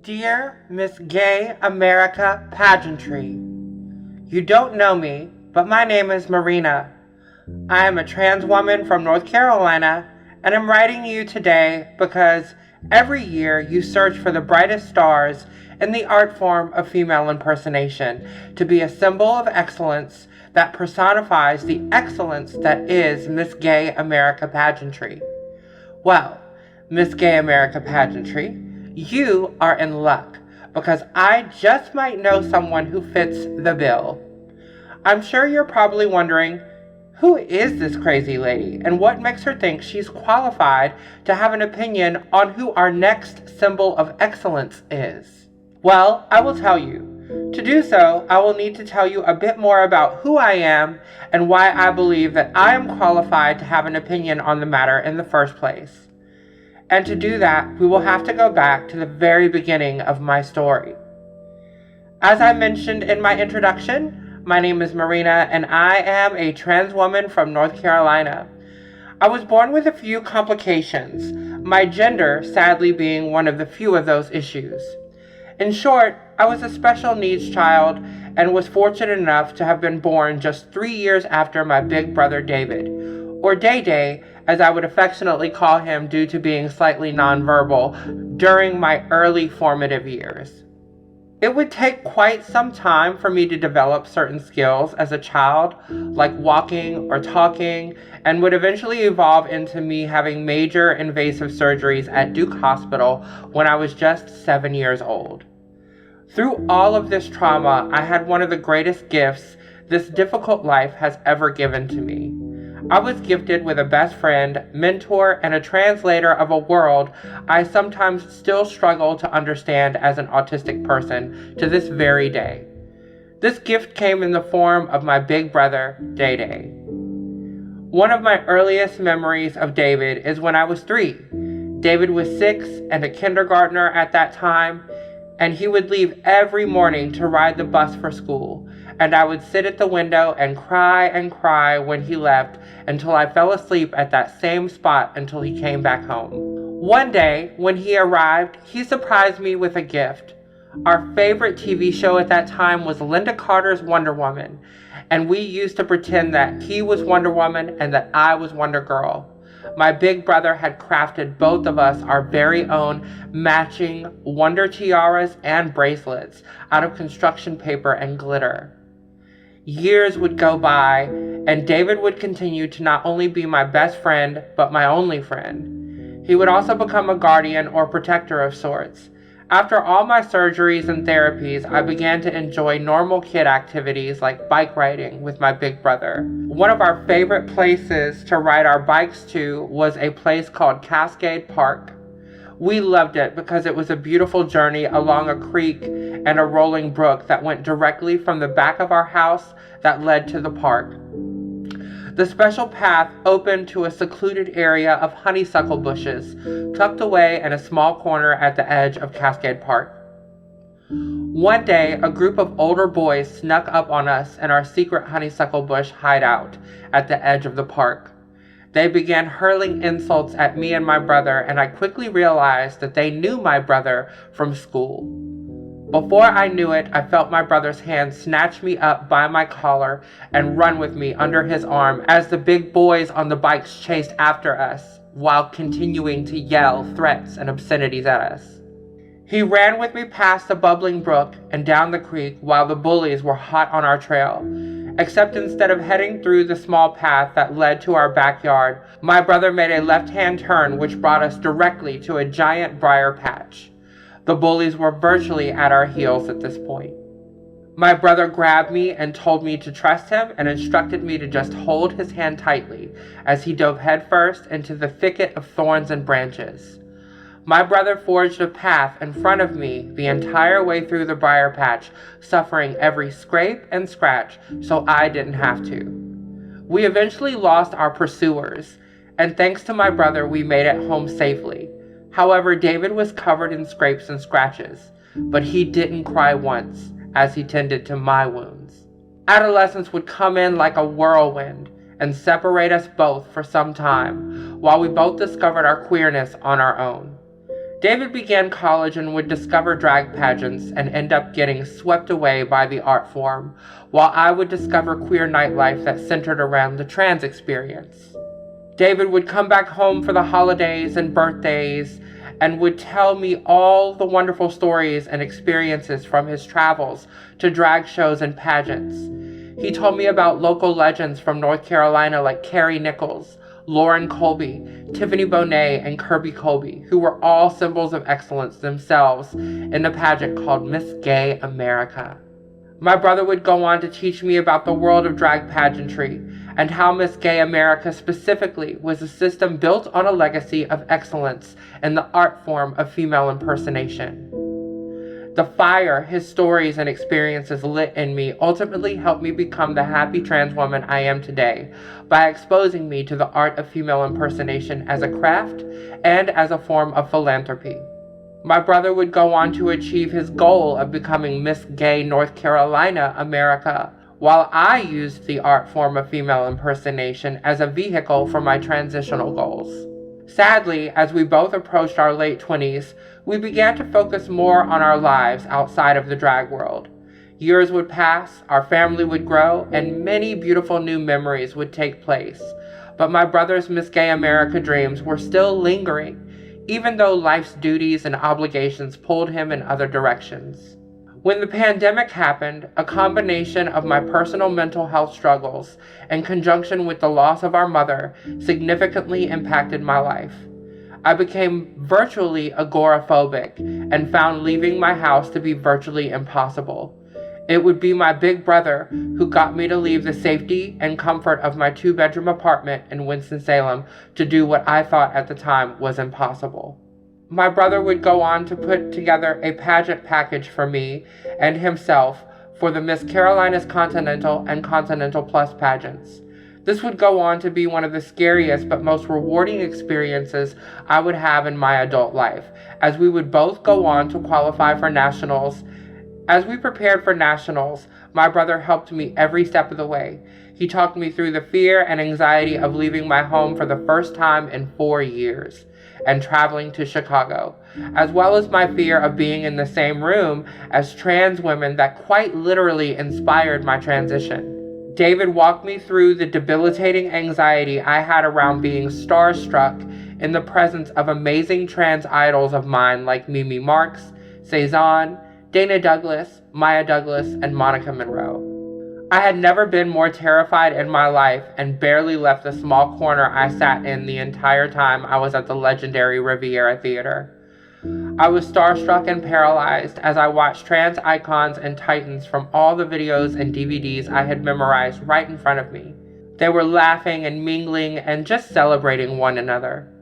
Dear Miss Gay America Pageantry, you don't know me, but my name is Marina. I am a trans woman from North Carolina, and I'm writing you today because every year you search for the brightest stars in the art form of female impersonation to be a symbol of excellence that personifies the excellence that is Miss Gay America Pageantry. Well, Miss Gay America Pageantry, you are in luck because I just might know someone who fits the bill. I'm sure you're probably wondering, who is this crazy lady and what makes her think she's qualified to have an opinion on who our next symbol of excellence is? Well, I will tell you. To do so, I will need to tell you a bit more about who I am and why I believe that I am qualified to have an opinion on the matter in the first place. And to do that, we will have to go back to the very beginning of my story. As I mentioned in my introduction, my name is Marina and I am a trans woman from North Carolina. I was born with a few complications, my gender sadly being one of the few of those issues. In short, I was a special needs child and was fortunate enough to have been born just 3 years after my big brother David, or Day Day, as I would affectionately call him due to being slightly nonverbal during my early formative years. It would take quite some time for me to develop certain skills as a child, like walking or talking, and would eventually evolve into me having major invasive surgeries at Duke Hospital when I was just 7 years old. Through all of this trauma, I had one of the greatest gifts this difficult life has ever given to me. I was gifted with a best friend, mentor, and a translator of a world I sometimes still struggle to understand as an autistic person to this very day. This gift came in the form of my big brother, Day Day. One of my earliest memories of David is when I was 3. David was 6 and a kindergartner at that time, and he would leave every morning to ride the bus for school, and I would sit at the window and cry when he left until I fell asleep at that same spot until he came back home. One day, when he arrived, he surprised me with a gift. Our favorite TV show at that time was Linda Carter's Wonder Woman, and we used to pretend that he was Wonder Woman and that I was Wonder Girl. My big brother had crafted both of us our very own matching Wonder tiaras and bracelets out of construction paper and glitter. Years would go by, and David would continue to not only be my best friend, but my only friend. He would also become a guardian or protector of sorts. After all my surgeries and therapies, I began to enjoy normal kid activities like bike riding with my big brother. One of our favorite places to ride our bikes to was a place called Cascade Park. We loved it because it was a beautiful journey along a creek and a rolling brook that went directly from the back of our house that led to the park. The special path opened to a secluded area of honeysuckle bushes, tucked away in a small corner at the edge of Cascade Park. One day, a group of older boys snuck up on us in our secret honeysuckle bush hideout at the edge of the park. They began hurling insults at me and my brother, and I quickly realized that they knew my brother from school. Before I knew it, I felt my brother's hand snatch me up by my collar and run with me under his arm as the big boys on the bikes chased after us while continuing to yell threats and obscenities at us. He ran with me past the bubbling brook and down the creek while the bullies were hot on our trail. Except instead of heading through the small path that led to our backyard, my brother made a left-hand turn which brought us directly to a giant briar patch. The bullies were virtually at our heels at this point. My brother grabbed me and told me to trust him and instructed me to just hold his hand tightly as he dove headfirst into the thicket of thorns and branches. My brother forged a path in front of me the entire way through the briar patch, suffering every scrape and scratch so I didn't have to. We eventually lost our pursuers, and thanks to my brother, we made it home safely. However, David was covered in scrapes and scratches, but he didn't cry once as he tended to my wounds. Adolescence would come in like a whirlwind and separate us both for some time, while we both discovered our queerness on our own. David began college and would discover drag pageants and end up getting swept away by the art form, while I would discover queer nightlife that centered around the trans experience. David would come back home for the holidays and birthdays and would tell me all the wonderful stories and experiences from his travels to drag shows and pageants. He told me about local legends from North Carolina like Carrie Nichols, Lauren Colby, Tiffany Bonet, and Kirby Colby, who were all symbols of excellence themselves in the pageant called MGA America. My brother would go on to teach me about the world of drag pageantry and how MGA America specifically was a system built on a legacy of excellence in the art form of female impersonation. The fire his stories and experiences lit in me ultimately helped me become the happy trans woman I am today by exposing me to the art of female impersonation as a craft and as a form of philanthropy. My brother would go on to achieve his goal of becoming Miss Gay North Carolina America, while I used the art form of female impersonation as a vehicle for my transitional goals. Sadly, as we both approached our late 20s, we began to focus more on our lives outside of the drag world. Years would pass, our family would grow, and many beautiful new memories would take place. But my brother's Miss Gay America dreams were still lingering, even though life's duties and obligations pulled him in other directions. When the pandemic happened, a combination of my personal mental health struggles in conjunction with the loss of our mother significantly impacted my life. I became virtually agoraphobic and found leaving my house to be virtually impossible. It would be my big brother who got me to leave the safety and comfort of my 2-bedroom apartment in Winston-Salem to do what I thought at the time was impossible. My brother would go on to put together a pageant package for me and himself for the Miss Carolinas Continental and Continental Plus pageants. This would go on to be one of the scariest but most rewarding experiences I would have in my adult life, as we would both go on to qualify for nationals. As we prepared for nationals, my brother helped me every step of the way. He talked me through the fear and anxiety of leaving my home for the first time in 4 years and traveling to Chicago, as well as my fear of being in the same room as trans women that quite literally inspired my transition. David walked me through the debilitating anxiety I had around being starstruck in the presence of amazing trans idols of mine like Mimi Marks, Cezanne, Dana Douglas, Maya Douglas, and Monica Monroe. I had never been more terrified in my life and barely left the small corner I sat in the entire time I was at the legendary Riviera Theater. I was starstruck and paralyzed as I watched trans icons and titans from all the videos and DVDs I had memorized right in front of me. They were laughing and mingling and just celebrating one another.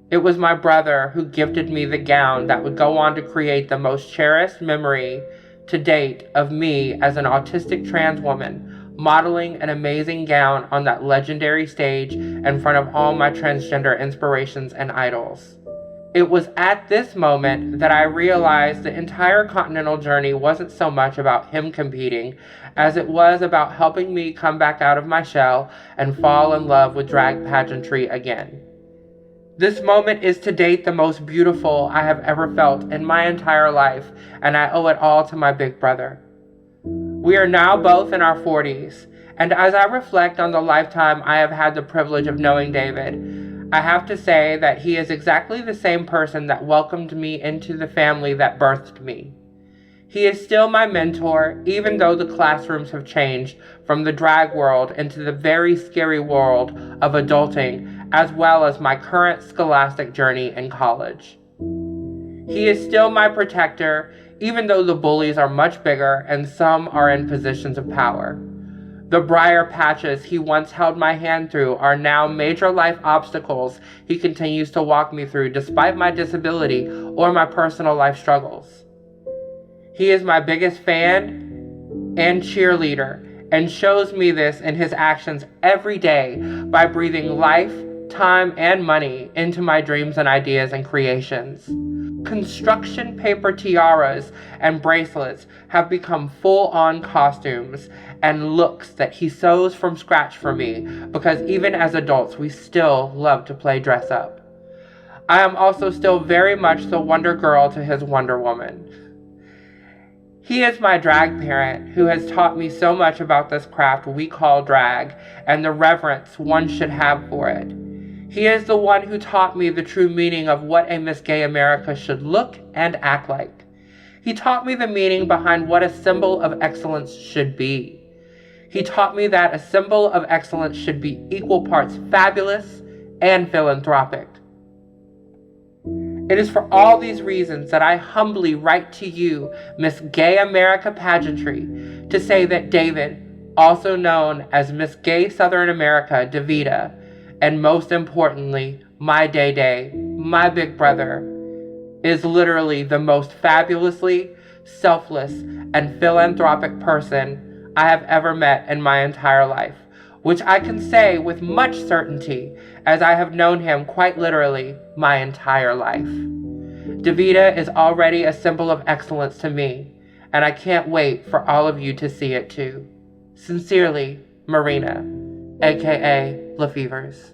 It was my brother who gifted me the gown that would go on to create the most cherished memory to date of me as an autistic trans woman, modeling an amazing gown on that legendary stage in front of all my transgender inspirations and idols. It was at this moment that I realized the entire Continental journey wasn't so much about him competing as it was about helping me come back out of my shell and fall in love with drag pageantry again. This moment is to date the most beautiful I have ever felt in my entire life, and I owe it all to my big brother. We are now both in our 40s, and as I reflect on the lifetime I have had the privilege of knowing David, I have to say that he is exactly the same person that welcomed me into the family that birthed me. He is still my mentor, even though the classrooms have changed from the drag world into the very scary world of adulting, as well as my current scholastic journey in college. He is still my protector, even though the bullies are much bigger and some are in positions of power. The briar patches he once held my hand through are now major life obstacles he continues to walk me through despite my disability or my personal life struggles. He is my biggest fan and cheerleader and shows me this in his actions every day by breathing life, time, and money into my dreams and ideas and creations. Construction paper tiaras and bracelets have become full-on costumes and looks that he sews from scratch for me because even as adults we still love to play dress up. I am also still very much the Wonder Girl to his Wonder Woman. He is my drag parent who has taught me so much about this craft we call drag and the reverence one should have for it. He is the one who taught me the true meaning of what a Miss Gay America should look and act like. He taught me the meaning behind what a symbol of excellence should be. He taught me that a symbol of excellence should be equal parts fabulous and philanthropic. It is for all these reasons that I humbly write to you, Miss Gay America Pageantry, to say that David, also known as Miss Gay Southern America DeVita, and most importantly, my Day, my big brother, is literally the most fabulously selfless and philanthropic person I have ever met in my entire life, which I can say with much certainty as I have known him quite literally my entire life. DeVita is already a symbol of excellence to me, and I can't wait for all of you to see it too. Sincerely, Marina, aka LaFevers.